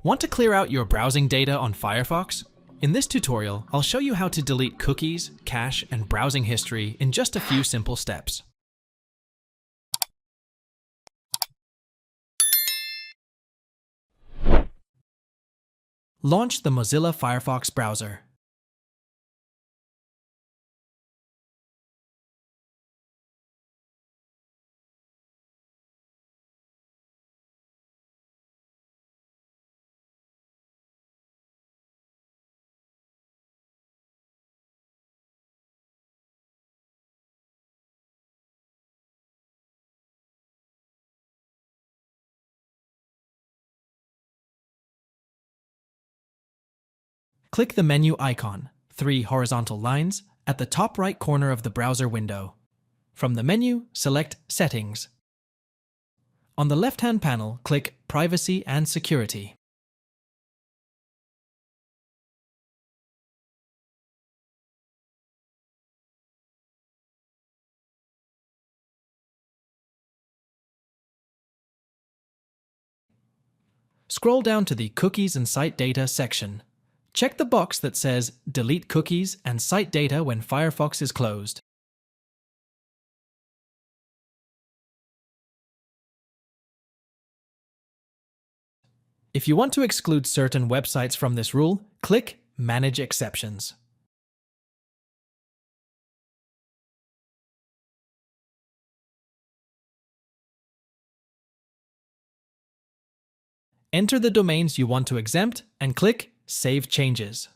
Want to clear out your browsing data on Firefox? In this tutorial, I'll show you how to delete cookies, cache, and browsing history in just a few simple steps. Launch the Mozilla Firefox browser. Click the menu icon, 3 horizontal lines, at the top right corner of the browser window. From the menu, select Settings. On the left-hand panel, click Privacy and Security. Scroll down to the Cookies and Site Data section. Check the box that says Delete cookies and site data when Firefox is closed. If you want to exclude certain websites from this rule, click Manage Exceptions. Enter the domains you want to exempt and click Save Changes.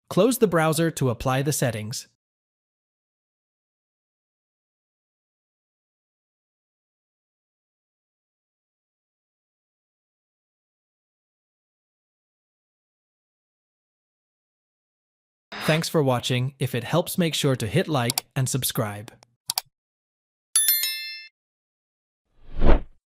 Close the browser to apply the settings. Thanks for watching. If it helps, make sure to hit like and subscribe.